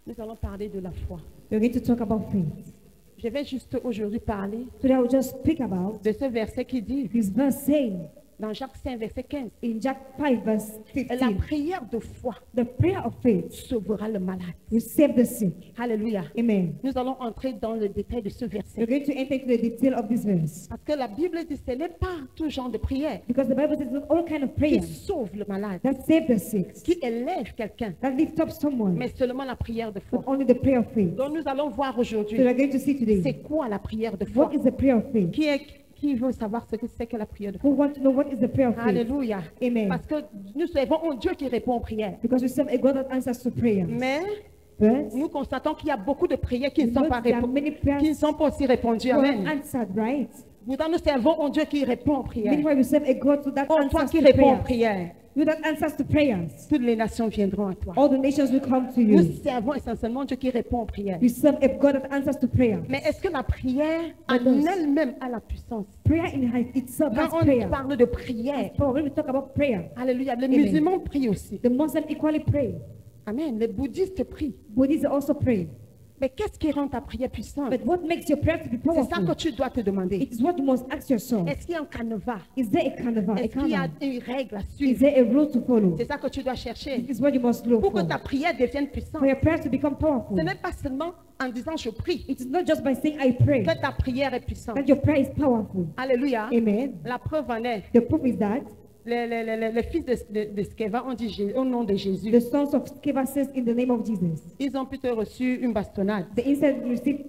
Nous allons parler de la foi. We're going to talk about faith. Je vais juste aujourd'hui parler Today I will just speak about de ce verset qui dit, this verse saying dans Jacques 5, verset 15, in Jack 5 verse la 15, prière de foi the prayer of faith sauvera le malade. will save the sick. Alléluia. Amen. Nous allons entrer dans le détail de ce We're verset. going to enter into the detail of this verse. Parce que la Bible dit que ce n'est pas tout genre de prière Because the Bible says all kind of qui prayer sauve le malade, that save the sick, qui élève quelqu'un, that lift up someone, mais seulement la prière de foi. but only the prayer of faith. Donc nous allons voir So aujourd'hui, we're going to see today, c'est quoi la prière de foi. what is the prayer of faith? Qui veut savoir ce que c'est que la prière de foi? Who want to know what is the prayer of faith? Alléluia. Amen. Parce que nous servons un Dieu qui répond aux prières. Because we serve a God that answers to prayer. Mais But nous constatons qu'il y a beaucoup de prières qui ne sont But pas there are répondues, many prayers qui ne sont pas aussi répondues. who are Amen. answered, right? Pourtant, nous servons un Dieu qui répond aux prières. Meanwhile, we serve a God that Oh, toi answers qui to réponds aux prayers. prières, You that answers to prayers. toutes les nations viendront à toi. All the nations will come to Nous you. servons essentiellement un Dieu qui répond aux prières. We serve a God that answers to prayer. Mais est-ce que la prière en But does- elle-même a la puissance? Prayer in itself has Quand on prayer. parle de prière, So when we talk about prayer, alléluia, les Amen. musulmans prient aussi. the Muslims equally pray. Amen. Les bouddhistes prient. Buddhists also pray. Mais qu'est-ce qui rend ta prière puissante? But what makes your prayer to be C'est ça que powerful? tu dois te demander. It is what you must ask yourself. Est-ce qu'il y a un canevas? Is there a carnival? A Est-ce qu'il y a canon? une règle à Is suivre? there a rule to follow? C'est ça que tu dois chercher. This is what you must look Pour que for. ta prière devienne puissante. For your prayer to become powerful. Ce n'est pas seulement en disant je prie It is not just by saying I pray que ta prière est puissante. that your prayer is powerful. Alléluia. Amen. La preuve en est, The proof is that les fils de Sceva ont dit au nom de Jésus. the sons of Sceva says in the name of Jesus. Ils ont plutôt reçu une bastonnade. The instead received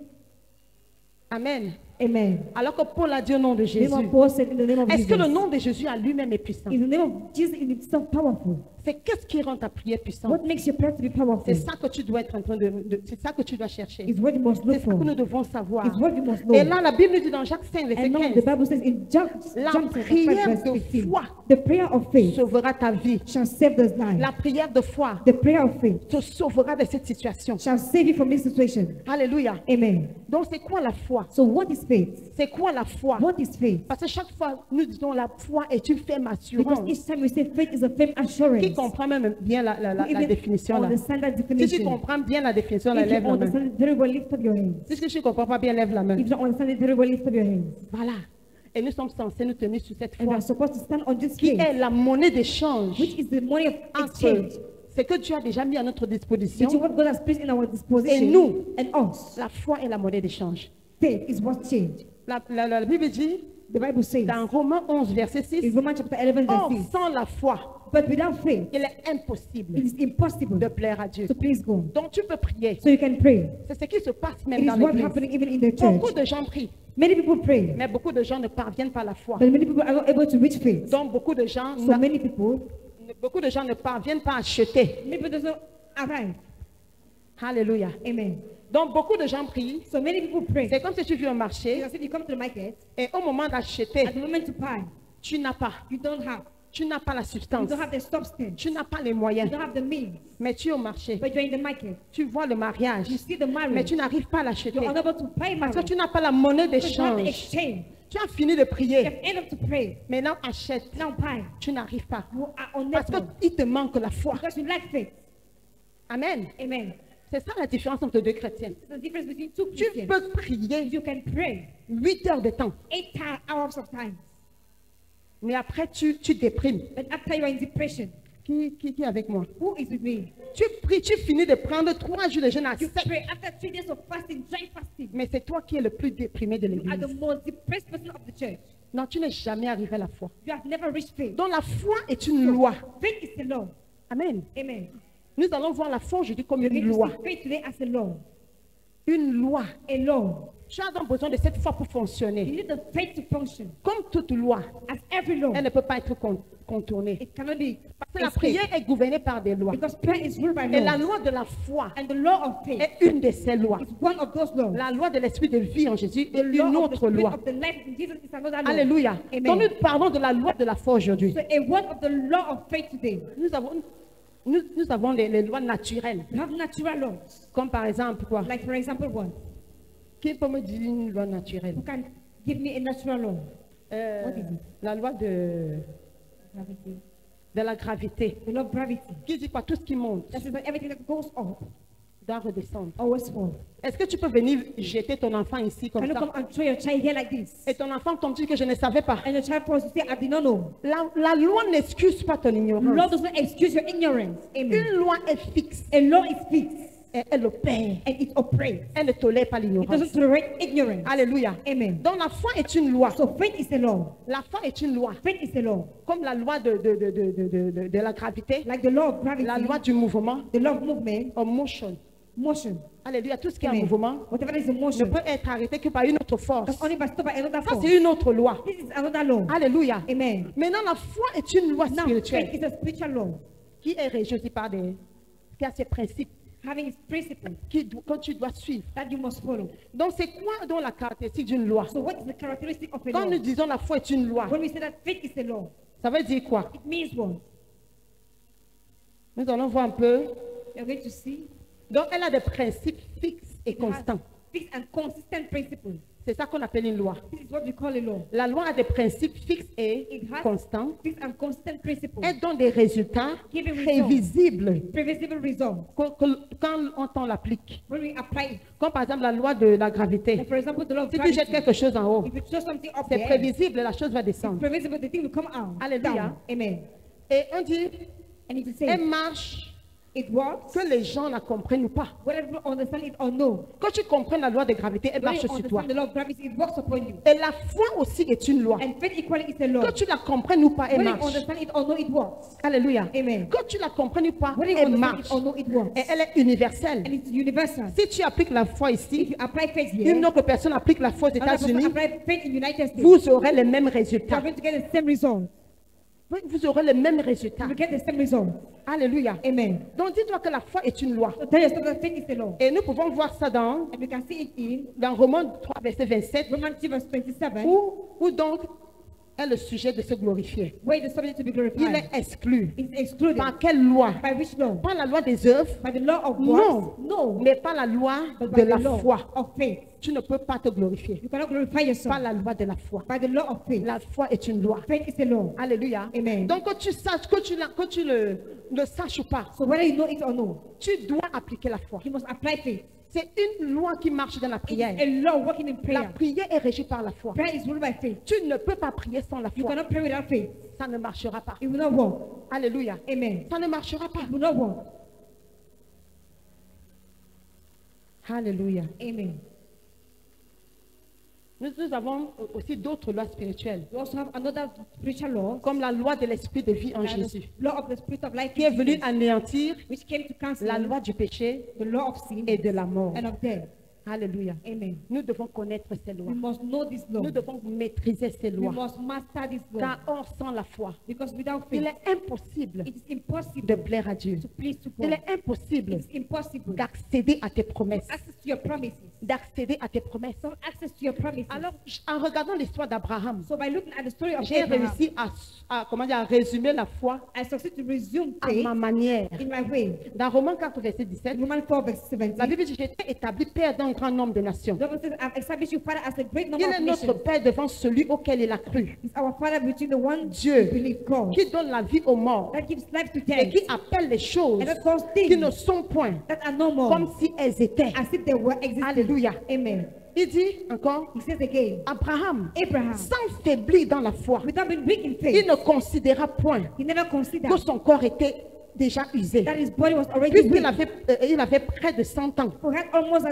Amen. Amen. Alors que Paul a dit au nom de The Jésus. name of Paul said in the name of Est-ce que le Jesus. nom de Jésus à lui-même est puissant? Is the name of Jesus in itself powerful? C'est qu'est-ce qui rend ta prière puissante? What makes your prayer to be powerful? C'est ça que tu dois être en train c'est ça que tu dois chercher. Is what you must C'est look ce que for. nous devons savoir. Is what you must Et know. là, la Bible dit dans Jacques 5, verset And now the 15, Bible says in John la chapter 5 prière verse de 15, foi the prayer of faith sauvera ta vie. shall save the life. La prière de foi The prayer of faith te sauvera de cette situation. shall save you from this situation. Alléluia. Amen. Donc, c'est quoi la foi? So what is faith? C'est quoi la foi? What is faith? Parce que chaque fois, nous disons la foi est une ferme Because assurance. each time we say faith is a firm assurance. Qui comprend même bien la Even définition là? understand that Si tu definition. comprends bien la définition, là, If you lève la main. understand it very well, lift up your hands. Si tu ne comprends pas bien, lève la main. If you don't understand it very well, lift up your hands. Voilà. Et nous sommes censés nous tenir sur cette And we foi are supposed to stand on this qui faith, est la monnaie d'échange which is the money of entre exchange. ce que Dieu a déjà mis à notre Which is disposition. what God has placed in our Et disposition. nous. And us. La foi est la monnaie d'échange. Faith is what changed. La Bible dit The Bible says dans Romains 11, verset in 6, Romans chapter 11 verse or 6, sans la foi, but without faith, il est impossible it is impossible de plaire à Dieu. to please God. Donc tu peux prier. So you can pray. C'est ce qui se passe même It is dans what l'église. happening even in the Beaucoup church. de gens prient, Many people pray, mais beaucoup de gens ne parviennent pas à la foi. but many people are not able to reach faith. Donc beaucoup de gens, So many people ne parviennent pas à acheter. doesn't arrive. Alléluia. Amen. Donc beaucoup de gens prient. So many people pray. C'est comme si tu viens au marché Because if you come to the market, et au moment d'acheter, at the moment to buy, tu n'as pas. you don't have. Tu n'as pas la You substance. don't have the substance. Tu n'as pas les You moyens. don't have the means. Mais tu es au marché. But you're in the market. Tu vois le mariage. You see the Mais marriage. tu n'arrives pas à l'acheter. You're unable to pay Parce que marriage. tu n'as pas la monnaie Because you have the d'échange. exchange. Tu as fini de You prier. have ended up to pray. Maintenant achète. Now buy. Tu n'arrives pas. You are Parce unable. qu'il te manque la foi. Because you lack faith. Amen. Amen. C'est ça la différence entre deux chrétiens. There's a difference between two Tu Christians. peux prier You can pray 8 heures de temps. 8 hours of time. Mais après, tu déprimes. But after you are in depression, Qui est avec moi? who is with me? Tu pries, tu finis de prendre 3 jours de jeûne à You sec. pray after 3 days of fasting, dry fasting. Mais c'est toi qui es le plus déprimé de You are the l'église. most depressed person of the church. Non, tu n'es jamais arrivé à la foi. You have never reached faith. Donc la foi est une loi. Faith is the law. Amen. Amen. Nous allons voir la foi aujourd'hui comme You're une going to loi. see faith today as a law. Une loi. A law. Tu as donc besoin de cette foi pour You fonctionner. need the faith to function. Comme toute loi, As every law, elle ne peut pas être contournée. it cannot be Parce que la escaped. prière est gouvernée par des lois. Because prayer is ruled by Et la law. loi de la foi And the law of faith est une de ces lois. is one of those laws. La loi de l'esprit de vie en Jésus est The law une of the autre spirit loi. of the life in Jesus is another law. Alléluia. Amen. Donc nous parlons de la loi de la foi aujourd'hui. So a one of the law of faith today. Nous avons les lois naturelles. We have natural laws. Comme par exemple quoi? Like for example, what? Qui peut me dire une loi naturelle? Who can give me a natural law? What is it? La loi de Gravity. la gravité. The law of gravity. Qui dit quoi? Tout ce qui monte That is that everything that goes up, dois redescendre. always fall. Est-ce que tu peux venir jeter ton enfant ici Can comme you ça? come and throw your child here like this? Et ton enfant tombe dit que je ne savais pas. And the child falls to say, I did not know. La loi n'excuse pas ton Law ignorance. does not excuse your ignorance. Amen. Une loi est fixe. A law is fixed Et elle opère. and it operates. Elle ne tolère pas It l'ignorance. doesn't tolerate ignorance. Alléluia. Amen. Donc la foi est une loi. So faith is a law. La foi est une loi. Faith is a law. Comme la loi de la gravité, Like the law of gravity, la loi du mouvement, the law of movement, motion. motion. Alléluia. Tout ce qui est en Amen. mouvement Whatever is in ne motion, peut être arrêté que par une autre force. that's only by stopped by another Ça, force. c'est une autre loi. This is another law. Alléluia. Amen. Maintenant, la foi est une loi Now, faith spirituelle is a spiritual law, qui est régie aussi par qui a ses principes having its principles que tu dois suivre. that you must follow. Donc, c'est quoi donc la caractéristique d'une loi? So what is the characteristic of a Quand law? nous disons la foi est une loi, When we say that faith is a law, ça veut dire quoi? it means what? Nous allons voir un peu. You're going to see Donc, elle a des principes fixes et it has constants. fixed and consistent principles. C'est ça qu'on appelle une loi. This is what we call a law. La loi a des principes fixes et It has constants. fixed and consistent principles. Elle donne des résultats Giving results. prévisibles Previsible results. quand on l'applique. When we apply it, Comme par exemple la loi de la gravité. like for example, the law of Si tu jettes gravity, quelque chose en haut, if you throw something up c'est there, prévisible, la chose va descendre. previsible, the thing will come out. Alléluia. Down. Amen. Et on dit, And if you elle say marche, it works, que les gens la comprennent ou pas. whether people understand it or no, Quand tu comprends la loi de gravité, elle when marche you sur toi. understand the law of gravity, it works upon you. Et la foi aussi est une loi. And faith equally is a law. Quand tu la comprennes ou pas, elle Whether you marche. understand it or no, it works. Alléluia. Amen. Quand tu la comprennes ou pas, Whether you elle understand marche. it or no, it works. Et elle est universelle. And it's universal. Si tu appliques la foi If ici, you apply faith here, une autre personne applique la foi aux another person États-Unis, apply faith in the United States, vous aurez les mêmes you are résultats. going to get the same result. Vous aurez les mêmes résultats. You will get the same result. Alléluia. Amen. Donc dis-toi que la foi est une loi. So tell yourself that faith is a law. Et nous pouvons voir ça dans And we can see it in Romains 3, verset 27, Romans 2 verse 27, où donc est le sujet de se glorifier. where it is subject to be Il glorified. est exclu. It's excluded. Par quelle loi? By which law? Pas la loi des œuvres, By the law of non, works? No. mais pas la loi But de by la the law foi. of faith. Tu ne peux pas te glorifier. You cannot glorify yourself. Pas la loi de la foi. By the law of faith. La foi est une loi. Faith is a law. Alléluia. Amen. Donc que tu saches, que tu le saches ou pas, So whether you know it or no, tu dois appliquer la foi. you must apply faith. C'est une loi qui marche dans la It prière. is a law working in La prayer. prière est régie par la foi. Prayer is ruled by faith. Tu ne peux pas prier sans la You foi. cannot pray without faith. Ça ne marchera pas. It will not work. Alléluia. Amen. Ça ne marchera pas. It will not work. Alléluia. Amen. Nous avons aussi d'autres lois spirituelles, We also have another spiritual law, comme la loi de l'esprit de vie en that Jésus, is law of the spirit of life, qui est venue anéantir which came to cancel la loi du péché the law of sin et de la mort. and of death. Alléluia. Amen. Nous devons connaître ces lois. We must know this law. Nous devons maîtriser ces We lois. must master this law. Car hors sans la foi, Because without il faith, est impossible it is impossible de plaire à Dieu. to please to Il God. est impossible It is impossible to d'accéder à tes promesses. access to your promises. D'accéder à tes promesses. So access to your promises. Alors, en regardant l'histoire d'Abraham, So by looking at the story of j'ai Abraham, réussi comment dire, à résumer la foi I succeed to resume à faith ma manière. in my way. Dans Romains 4, verset 17, In Romans 4 verse la 17, Bible dit, j'étais établi père d'un grand nombre de nations. the Bible says, I've established you father as a great Il number est of notre nations. père devant celui auquel il a cru. He's our father between the one Dieu, who believe God, qui donne la vie aux morts that gives life to et death, qui appelle les choses and that calls qui things ne sont point that are no more comme si elles étaient. as if they were existing. Alléluia. Amen. Il dit encore, He says again, Abraham, Abraham, sans faiblir dans la foi, without being weak in il faith, ne considéra point he never considered que son corps était déjà usé, that his body was already puisqu'il weak. il avait près de 100 ans. Who had almost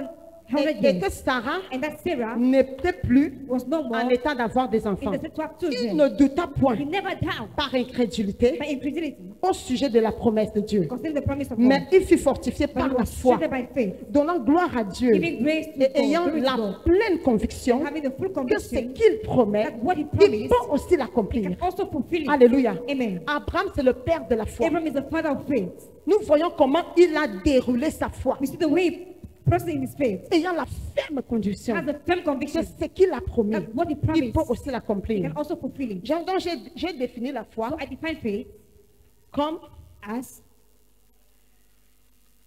100 Et years. que Sarah And that Sarah n'était plus was no more en état d'avoir des in enfants. the state to have Il children. ne douta point He never doubted par incrédulité by incredulity au sujet de la promesse de Dieu. concerning the promise of Mais God. il fut fortifié But par he la was foi, strengthened by faith, donnant gloire à Dieu giving grace to et God, ayant glory to la God, pleine conviction having the full que ce conviction qu'il promet, that what he il promised, peut aussi he l'accomplir. can also fulfill it. Alléluia. Amen. Abraham, c'est le père de la foi. Abraham is the father of faith. Nous voyons comment il a déroulé sa foi, We see the way he proceeded in his faith. ayant la ferme conviction Has a firm que conviction ce qu'il a promis, that what he il promised, peut aussi he l'accomplir. can also fulfill it. Donc j'ai défini la foi So I define faith comme as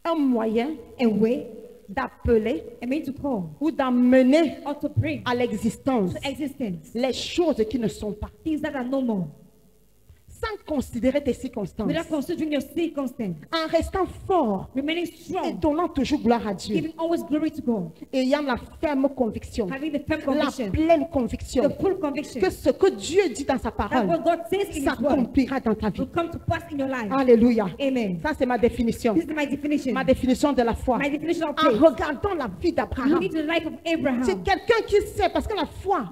un moyen a way, d'appeler a means to call, ou d'amener or to bring à l'existence to existence les choses qui ne sont pas. things that are no more. Sans considérer tes circonstances, without considering your circumstance, en restant fort remaining et strong, donnant toujours gloire à Dieu, giving always glory to God, ayant la ferme conviction, having the firm la conviction, pleine conviction the full conviction que ce que Dieu dit dans sa that parole what God says in His word s'accomplira dans ta vie. will come to pass in your life. Alléluia. Amen. Ça, c'est ma définition. This is my definition. Ma définition de la foi. My definition of En faith. regardant la vie You d'Abraham, need the life of Abraham. c'est quelqu'un qui sait, parce que la foi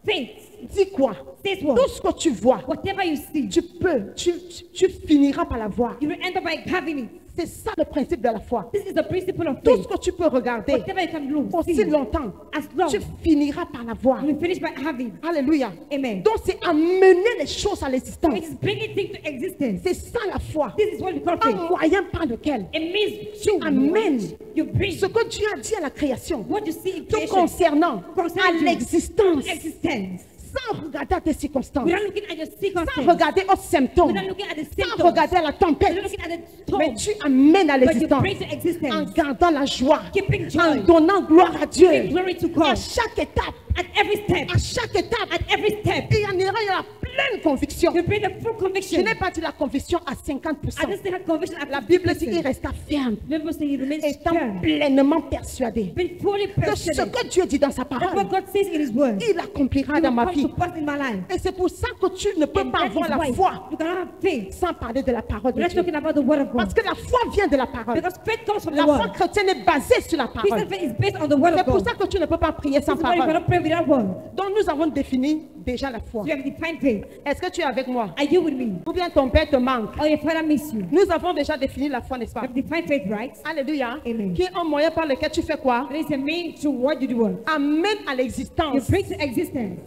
Faith dit quoi? says what? Tout ce que tu vois, Whatever you see, tu finiras par la voir. you will end up by having it. C'est ça le principe de la foi. This is the principle of Tout faith. ce que tu peux regarder Whatever you can look, aussi see, longtemps, as long, tu finiras par la voir. you will finish by having. Alléluia. Amen. Donc c'est amener les choses à l'existence. It is bringing things to existence. C'est ça la foi. This is what we call Un faith. moyen par lequel It means tu amènes you bring ce que Dieu a dit à la création, what you see in te creation concernant concerning à you, l'existence, existence, sans regarder à tes circonstances, without looking at your sans circumstances, regarder aux symptômes, without looking at the sans symptoms, regarder à la tempête, without looking at the mais storm, tu amènes à but you l'existence bring to en existence, gardant la joie, keeping en joy, donnant gloire à Dieu. giving glory to À God chaque étape, at every step, à chaque étape, at every step. et en ayant la pleine conviction. You bring the full Je conviction. n'ai pas dit la conviction à 50%. I just have conviction at La Bible dit qu'il 50%. resta ferme, Bible says he remains étant firm, pleinement persuadé being fully que ce persuaded que Dieu dit dans sa that parole, what God says in His word il accomplira will dans ma come vie. to pass in my life. Et c'est pour ça que tu ne peux And pas that avoir is la why foi you cannot have faith. sans parler de la parole de We're not Dieu. talking about the word of Parce God. que la foi vient de la parole. Because faith comes from La the foi word. chrétienne est basée sur la parole. Christian faith is based on the word C'est of pour God. ça que tu ne peux pas prier sans This is why you parole. cannot pray without word. Donc nous avons défini déjà la foi. So you have defined faith. Est-ce que tu es avec moi? Are you with me? Ou bien ton père te manque? Or your father miss you? Nous avons déjà défini la foi, n'est-ce pas? You have defined faith, right? Alléluia. Amen. Qui est un moyen par lequel tu fais quoi? There is a mean to what you do. Amène à You l'existence bring to existence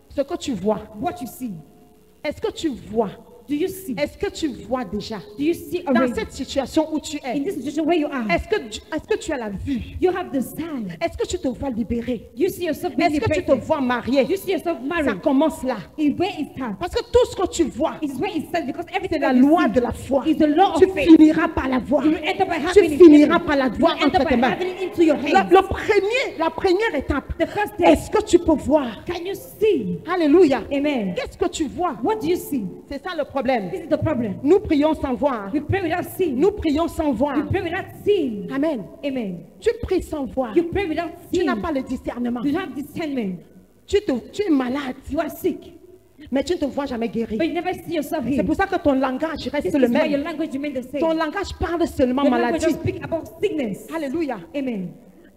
ce que tu vois. what you see. Est-ce que tu vois? Do you see? Est-ce que tu vois déjà? Do you see Dans already? cette situation où tu In es, this situation where you are, est-ce que tu as la vue? you have the sign. Est-ce que tu te vois libéré? You see yourself being Est-ce que tu te liberated. vois marié? You see yourself Ça married. commence là. Where it starts. Parce que tout ce que tu vois, It is where it starts because c'est everything la that you loi see de la foi. is the law Tu of faith. finiras par la voir. You will end up by Tu having it. finiras par la You voir will end entre up tes by mains. having it into your hands. La première étape, The first step. est-ce que tu peux voir? Can you see? Alléluia. Amen. Qu'est-ce que tu vois? What do you see? C'est ça le problème. This is the problem. Nous prions sans voir. We pray without seeing. Nous prions sans voir. You pray without seeing. Amen. Amen. Tu pries sans voir. You pray without Tu seeing. n'as pas le discernement. You don't have discernment. Tu es malade, You are sick, mais tu ne te vois jamais guéri. but you never see yourself C'est here. pour ça que ton langage This reste is le why your même. language remains the same. Ton langage parle seulement Your language maladie. just speak about sickness. Alléluia. Amen.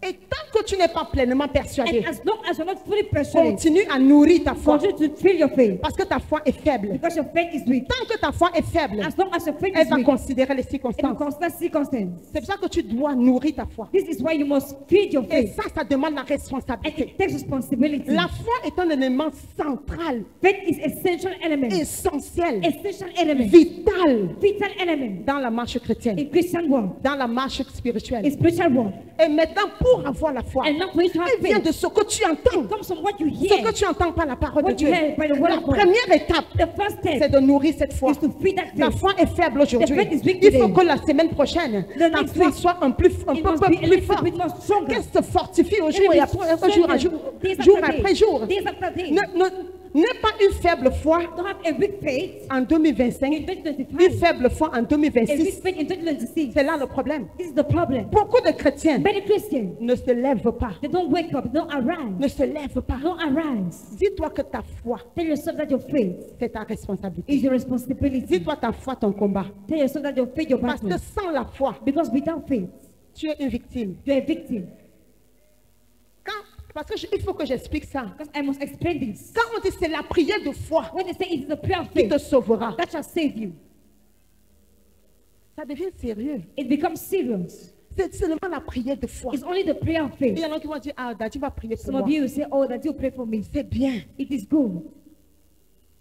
Et tant que tu n'es pas pleinement persuadé, And as long as you're not fully persuaded, continue à nourrir ta foi. continue to feel your faith Parce que ta foi est faible. because your faith is weak. Tant que ta foi est faible, As long as your faith elle is va weak, considérer les it will circonstances. constant circumstance. C'est pour ça que tu dois nourrir ta foi. This is why you must feed your Et faith. ça demande la And responsabilité. it takes responsibility. La foi est un élément central, Faith is essential element. essentiel, Essential element. vital Vital element. dans la marche chrétienne, In Christian world. dans la marche spirituelle. In spiritual world. Et maintenant, pour avoir la foi, And not for you to have elle vient faith. de ce que tu entends. It comes from what you Ce hear. que tu entends par la parole de What you Dieu. hear by the word La of God. première étape, The first c'est step de nourrir cette foi. is to feed that Ta faith. foi est faible aujourd'hui. The faith is weak Il faut today. que la semaine prochaine, The ta next foi week, soit un It peu must be a plus little forte. bit more stronger. Qu'elle se fortifie au It jour will et be après, stronger jour après jour. Days after day. N'aie pas une faible foi Don't have a weak faith en 2025, in une 2025. faible foi en A weak 2026. faith in 2026. C'est là le problème. This is the problem. Beaucoup de chrétiens Many Christians, ne se lèvent pas. they don't wake up, they don't arise. Ne se lèvent pas. Don't arise. Dis-toi que ta foi, Tell yourself that your faith c'est ta responsabilité. is your responsibility. Dis-toi ta foi, ton combat. Tell yourself that your faith, your Parce battle. que sans la foi, Because without faith, tu es une victime. you're a victim. Parce qu'il faut que j'explique ça. Because I must explain this. Quand on dit c'est la prière de foi When they say it is the prayer of qui faith te sauvera, that shall save you, ça devient sérieux. it becomes serious. C'est seulement la prière de foi. It's only the prayer of Il faith. y en a qui vont dire, ah, Daddy va prier pour Some moi. of you will say, oh, that you pray for me. C'est bien. It is good.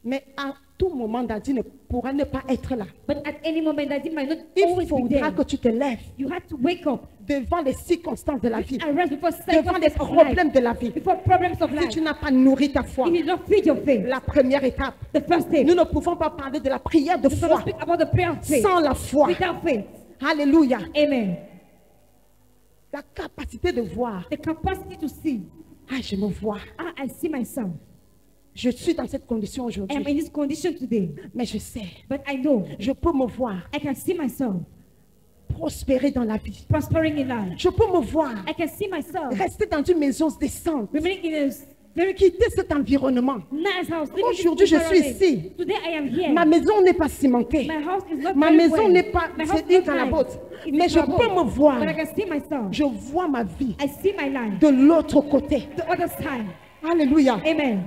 Mais à tout moment, Daddy ne pourra ne pas être là. But at any moment, that it might not Il always be faudra there. que tu te lèves You have to wake up. devant les circonstances de la vie, Arise before devant les circumstances of problèmes life. de la vie. Before problems of Si life. tu n'as pas nourri ta foi, If you don't feed your faith, la première étape, the first step, nous ne pouvons pas parler de la prière de we cannot foi speak about the prayer of faith sans la foi. without faith. Alléluia. Amen. La capacité de voir. The capacity to see. Ah, je me vois. Ah, I see myself. Je suis dans cette condition I am aujourd'hui. in this condition today. Mais je sais, But I know je peux me voir I can see myself prospérer dans la vie. prospering in life. Je peux me voir I can see myself rester dans une maison décente. remaining in a very Quitter cet environnement. nice house. living Aujourd'hui, je suis environment. ici. Today I am here. Ma maison n'est pas cimentée. My house is not Ma very maison well. n'est pas My house c'est is une dans la not botte. nice. It's Mais je in my peux boat. me voir. But I can see myself. Je vois ma vie I see my life. de l'autre côté. The other side. Alléluia. Amen.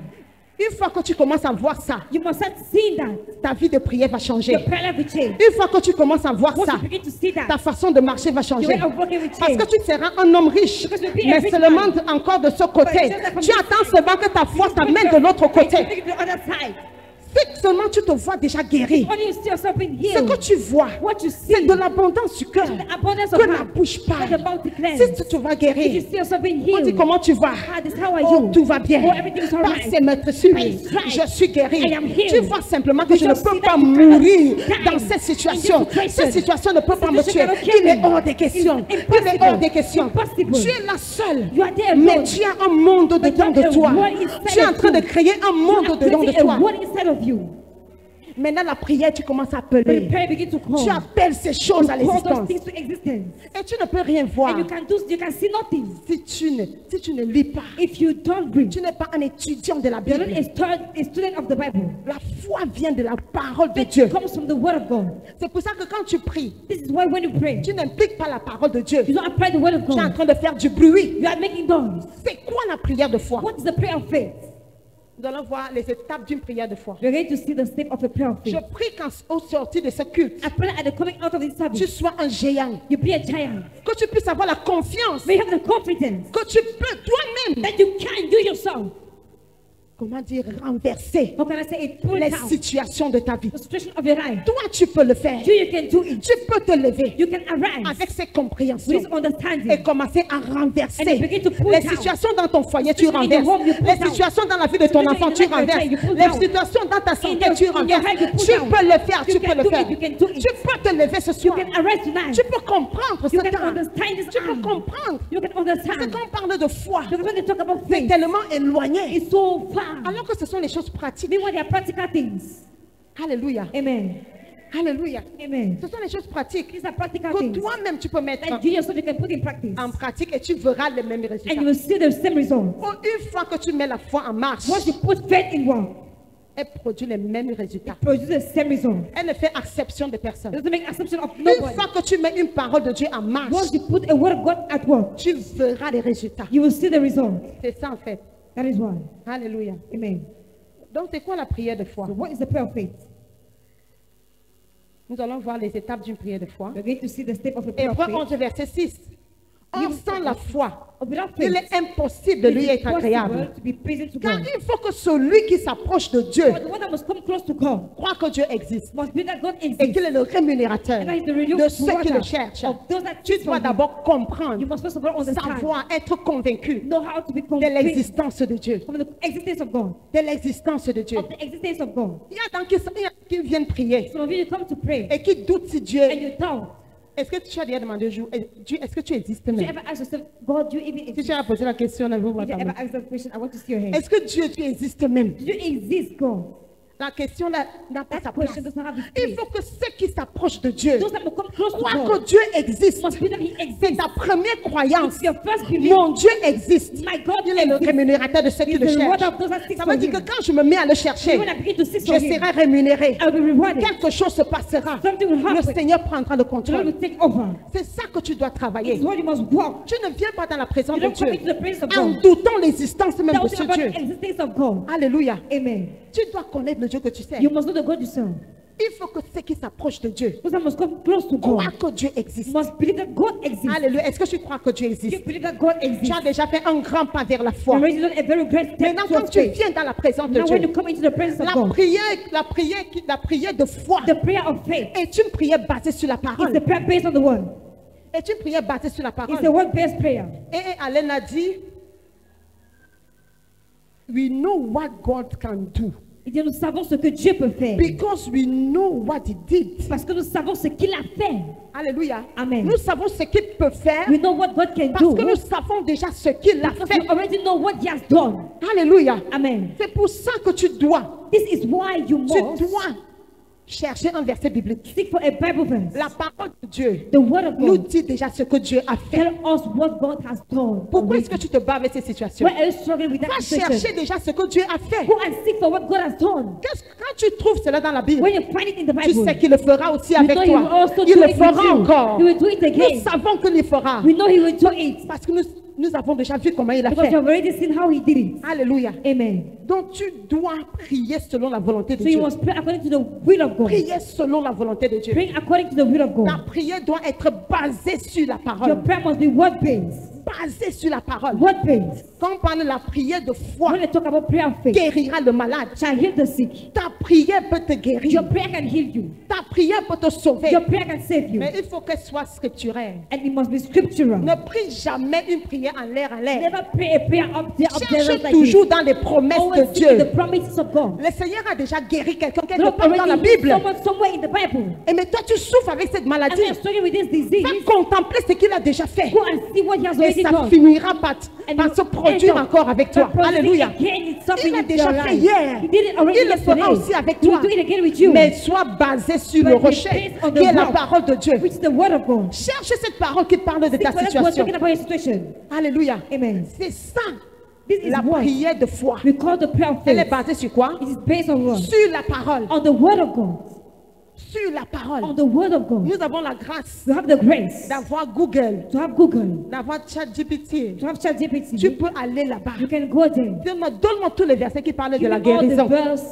Une fois que tu commences à voir ça, You must start seeing that. ta vie de prière va changer. Your prayer life will change. Une fois que tu commences à voir Once ça, you begin to see ta that, façon de marcher va your changer. way of working will Parce change. que tu seras un homme riche, Because you'll be a mais rich seulement man. encore de ce côté. Tu attends seulement que ta foi t'amène de l'autre côté. Take the other side. Si seulement tu te vois déjà guéri, Only you see yourself being ce que healed. tu vois, What you c'est see de l'abondance du cœur the abundance of que la heart. bouche What the parle. mouth declares. Si tu te vois If you guéri, see yourself being on dit healed, comment tu vas? how are Oh, you? tout va bien. Oh, everything's all Par right. ses maîtres sur By lui, his stripes, je suis guéri. I am healed. Tu vois simplement que You je ne just peux see pas that you mourir cannot dans die cette situation. in this situation. Cette situation ne peut pas me This tuer. situation cannot kill Il est me. hors des questions. It's Il est impossible. hors des questions. Impossible. Tu es la seule. You are there Mais alone. tu as un monde dedans you de have toi. a world inside Tu es en of train de you. créer un monde You are dedans de creating toi. a world inside of you. Maintenant, la prière, tu commences à When the appeler. prayer begins to call, Tu appelles ces choses à call those l'existence. things to existence. Et tu ne peux rien voir And you can see nothing. si tu ne lis pas. If you don't read, Tu n'es pas un étudiant de la you're not Bible. a student of the Bible. La foi vient de la parole de Faith Dieu. comes from the word of God. C'est pour ça que quand tu pries, This is why when you pray, tu n'impliques pas la parole de Dieu. you don't apply the word of Tu es en God. train de faire du bruit. You are making noise. C'est quoi la prière de foi? What is the prayer of faith? Nous allons voir les étapes d'une prière de foi. We're going to see the step of a prayer of Je faith. prie qu'au sortir de ce culte, I pray at the coming out of this tu service, sois un géant. you be a giant. Que tu puisses avoir la confiance May you have the confidence que tu peux toi-même, that you can do yourself. comment dire, renverser How can I say it? Pull les down situations de ta vie. the situation of your life. Toi, tu peux le faire. You can do it. Tu peux te lever You can arise avec ces with compréhensions this understanding. et commencer à And renverser you begin to pull les down. situations dans ton foyer, tu Especially in your renverses. home, you pull Les down. situations dans la vie de ton Especially enfant, in tu the life of your renverses. child, you pull Les down. situations dans ta santé, your- tu in your renverses. health, you pull Tu down. peux le faire, You tu peux can le do faire. it, you can do it. Tu peux te lever ce You soir. can arise tonight. Tu peux comprendre ce You can temps. understand this Tu peux hour. comprendre. You can Parce que understand. quand on parle de foi, Because when they talk about c'est faith, tellement éloigné. it's so far. Alors que ce sont les choses pratiques. Meanwhile, they are practical things. Alléluia. Amen. Alléluia. Amen. Ce sont les choses pratiques These are practical que things toi-même tu peux mettre that you yourself you can put in practice. en pratique et tu verras les mêmes And résultats. you will see the same result. Oh, une fois que tu mets la foi en marche, Once you put faith in one, elle produit les mêmes résultats. produce the same result. Elle ne fait exception de It personne. doesn't make exception of Une nobody. fois que tu mets une parole de Dieu en marche, Once you put a word of God at work, tu verras les résultats. you will see the result. C'est ça en fait. That is why. Alléluia. Amen. Donc c'est quoi la prière de foi? So what is the prayer of faith? Nous allons voir les étapes d'une prière de foi. We're going to see the step of a prayer of Hébreux faith. 11, verset 6. Or sans la foi, Without faith, il est impossible de it lui is être agréable. impossible to be pleasing to Car God. il faut que celui qui s'approche de Dieu But the one that must come close to God croit que Dieu existe must be that God et exists. qu'il est le rémunérateur And that is the reward de ceux qui le cherchent. of those that Tu seek dois for him. d'abord comprendre, You must first of all understand, savoir, être convaincu know how to be de convinced l'existence de Dieu. from the existence of God. De l'existence de Dieu. Of the existence of God. Il y a dans qui viennent prier Some of you come to pray et qui doutent si Dieu. and you doubt. Est-ce que tu as déjà demandé un jour, Dieu, est-ce que tu existes Did you même? ever ask yourself, God, do you even Si exist? tu as posé la question, on va Did you ever t'amener. ask that question? I want to see your hand. Est-ce que Dieu, tu existes même? Do you exist, God? La question là n'a pas That sa place. question does not have its Il place. faut que ceux qui s'approchent de Dieu Those that will come close to croient God que Dieu existe. must be that He C'est exists. ta première croyance. It's your first belief. Mon Dieu existe. My God Il est le exists. rémunérateur de ceux qui He's le the reward cherchent. of those that seek Ça for veut dire que Him. quand je me mets à le chercher, When I begin to seek je for Him, serai rémunéré. I will be rewarded. Quelque chose se passera. Something will Le happen. Seigneur prendra le The Lord contrôle. will take over. C'est ça que tu dois travailler. It's what you must walk. Tu ne viens pas dans la présence You de don't come into Dieu the presence of en God doutant l'existence même de doubting ce about Dieu. the existence of God. Alléluia. Amen. Tu dois connaître le Dieu que tu sais. You must know the God you serve. Il faut que ceux qui s'approchent de Dieu Those that must come close to croient God que Dieu existe. must believe that God exists. Alléluia. Est-ce que tu crois que Dieu You existe? believe that God Tu exists. as déjà fait un grand pas vers la foi. You already done a very great step Maintenant, quand towards tu faith. viens dans la présence de Now when Dieu, you come into the presence of la God, prière de foi the prayer of faith est une prière basée sur la is parole. the prayer based on the word. Est une prière basée sur la It's a parole. word-based prayer. Et Alain a dit, we know what God can do. Il dit, nous savons ce que Dieu peut faire. Because we know what he did. Parce que nous savons ce qu'il a fait. Alléluia. Amen. Nous savons ce qu'il peut faire We know what God can parce do. que nous savons déjà ce qu'il a Because fait. we already know what He has done. Alléluia. Amen. C'est pour ça que tu dois This is why you must chercher un verset biblique. seek for a Bible verse. La parole de Dieu The word of nous God dit déjà ce que Dieu a fait. tell us what God has done. Pourquoi est-ce que tu te bats avec ces situations? Why are you struggling with Va that situation? chercher déjà ce que Dieu a fait. Go and seek for what God has done. Quand tu trouves cela dans la Bible, When you find it in the tu Bible, sais qu'il le fera aussi we avec know He will toi. also Il do le it with fera you. encore. He will do it Nous again. savons qu'il le fera. We know He will do it Parce que nous avons déjà vu comment il a because fait. you have already seen how He did it. Alléluia. Amen. Donc tu dois prier selon la volonté de So you Dieu. must pray according to the will of God. Prier selon la volonté de Dieu. Pray according to the will of Ta God. prière doit être basée sur la Your parole. prayer must be word based. Basée sur la parole. Word based. Quand on parle de la prière de foi, When they talk about prayer of faith, guérira le malade. shall heal the sick. Ta prière peut te guérir. Your prayer can heal you. Ta prière peut te sauver. Your prayer can save you. Mais il faut qu'elle soit scripturaire. And it must be scriptural. Ne prie jamais une prière en l'air, en l'air. Never pray a prayer up there, Cherche like this. toujours dans les promesses de Always seek Dieu. the promises of God. Le Seigneur a déjà guéri quelqu'un quelque God part dans la already healed Bible. someone somewhere in the Bible. Et mais toi, tu souffres avec cette And maladie. we are struggling with this disease. Va contempler ce qu'il a déjà fait. Go and see what He has Et already ça done. finira par And se you produire end up encore avec toi. by producing Alléluia. again in something Il a in déjà your fait life. hier. He did it already Il le fera yesterday. aussi avec He will toi. do it again with you. Mais sois basé sur But le be rocher based on the qui est la rock, parole de Dieu. which is the word of God. Cherche cette parole qui parle de Seek ta for that word situation. talking about your situation. Alléluia. Amen. C'est ça, This is la what prière de foi. we call the prayer of Elle est faith. basée sur quoi? It is based on what? Sur la parole. On the word of God. Sur la parole. On the word of God. Nous avons la grâce To have the grace. d'avoir Google, To have Google. d'avoir ChatGPT. To have ChatGPT. Tu peux aller là-bas. You can go there. Donne-moi tous les versets qui parlent de Give la me all the guérison. verse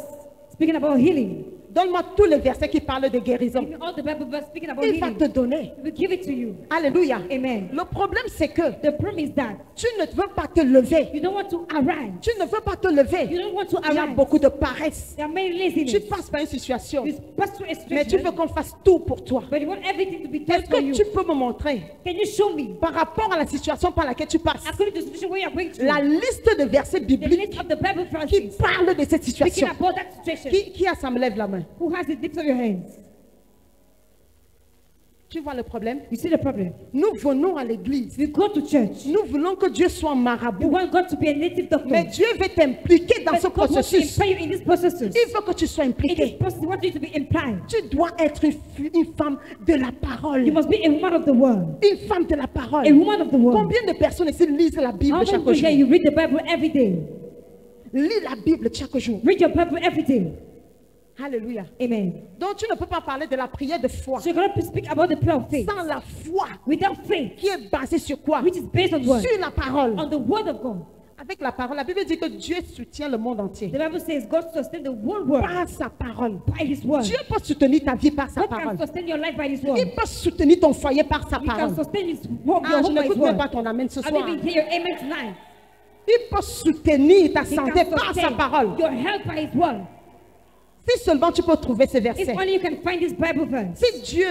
speaking about healing. Donne-moi tous les versets qui parlent de guérison. Give me all the Bible verse speaking about Il va healing. te donner. He will give it to you. Alléluia. Amen. Le problème, c'est que The problem is that tu ne veux pas te lever. you don't want to arise. Tu ne veux pas te You lever. don't want to Il y a arise. beaucoup de paresse. There are many Tu laziness. passes par une situation, You pass through a mais tu veux situation, qu'on fasse tout pour toi. but you want everything to be Est-ce done for que you. tu peux me montrer, Can you show me, par rapport à la situation par laquelle tu passes, according to the situation where you are going through, la liste de versets the bibliques list of the Bible qui verses parlent de cette speaking situation? about that situation? Qui a ça me lève la main? Who has the tips of your hands? Tu vois le problème? You see the problem? Nous venons à l'église. We go to church. Nous voulons que Dieu soit You marabout. want God to be a native doctor. Mais Dieu veut t'impliquer dans But ce God wants to processus. imply you in this process. Il veut que tu sois In this impliqué. process, He wants you to be implied. Tu dois être une femme de la parole. You must be a woman of the word. Une femme de la parole. A woman of the word. Combien de personnes ici lisent la Bible How chaque many jour? here you read the Bible every day? Lis la Bible chaque jour. Read your Bible every day. Alléluia. Amen. Donc tu ne peux pas parler de la prière de foi So you cannot speak about the prayer of faith sans la foi without faith, qui est basée sur quoi? which is based on what? Sur la parole. On the word of God. Avec la parole, la Bible dit que Dieu soutient le monde entier The Bible says God sustains the whole world par sa parole. by His word. Dieu peut soutenir ta vie par sa God can parole. sustain your life by His Il word. peut soutenir ton foyer par sa He can parole. sustain His home, Ah, your je home by His n'écoute même word. pas ton amen ce I soir. didn't even hear your amen tonight. Il peut soutenir ta He santé can par sa sustain parole. your health by His word. Si seulement tu peux trouver ces If versets. only you can find this Bible verse. Si Dieu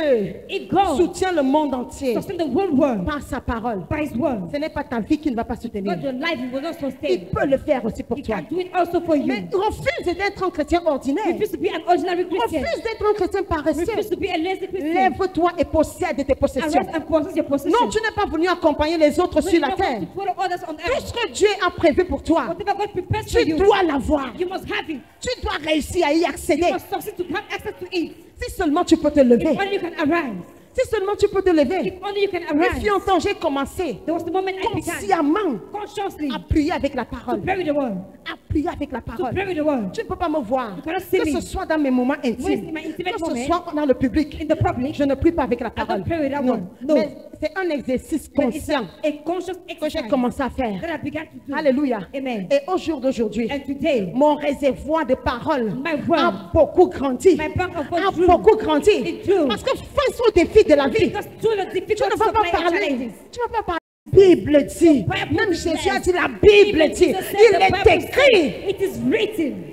If God soutient le monde entier sustain the whole world par sa parole, by His word, ce n'est pas ta vie qui ne va pas soutenir. God, your life He will not Il sustain. peut le faire aussi pour He toi. can do it also for you. Mais refuse d'être un chrétien ordinaire. Refuse to be an ordinary Christian. Refuse d'être un chrétien paresseux. Refuse to be a lazy Christian. Lève-toi et possède tes possessions. Arrest and possess your possession. Non, tu n'es pas venu accompagner les autres sur la terre. To follow others on Tout earth. ce que Dieu a prévu pour toi, Whatever God prepares for tu you, dois l'avoir. you must have it. Tu dois réussir à y You accéder. must succeed to have access to it. Si seulement tu peux te If lever. only you can arise. Si seulement tu peux te lever. If only you can Le arise. fiançon, j'ai commencé There was the moment I began consciemment consciously à prier avec la to parole. pray with the word. À prier avec la To parole. pray with the word. Tu ne peux pas me voir. You cannot see Que me. ce soit dans mes moments When intimes, it's in my intimate que ce moment, soit dans le public, in the public, je ne prie pas avec la I parole. don't pray with that Non. word. No. Mais c'est un exercice But it's conscient a conscious que j'ai exercise commencé à faire. that I began to do. Alléluia. Amen. Et au jour d'aujourd'hui, And today, mon réservoir de paroles My word, a beaucoup grandi. my bank of A words grew. beaucoup grandi. It grew. Parce que face aux défis de la vie, Because through the tu ne difficulties vas of pas life parler. challenges, Tu ne vas pas parler. La Bible dit. Bible Même says. Jésus a dit la Bible Even dit. Jesus said, Il the est Bible écrit. says, it is written.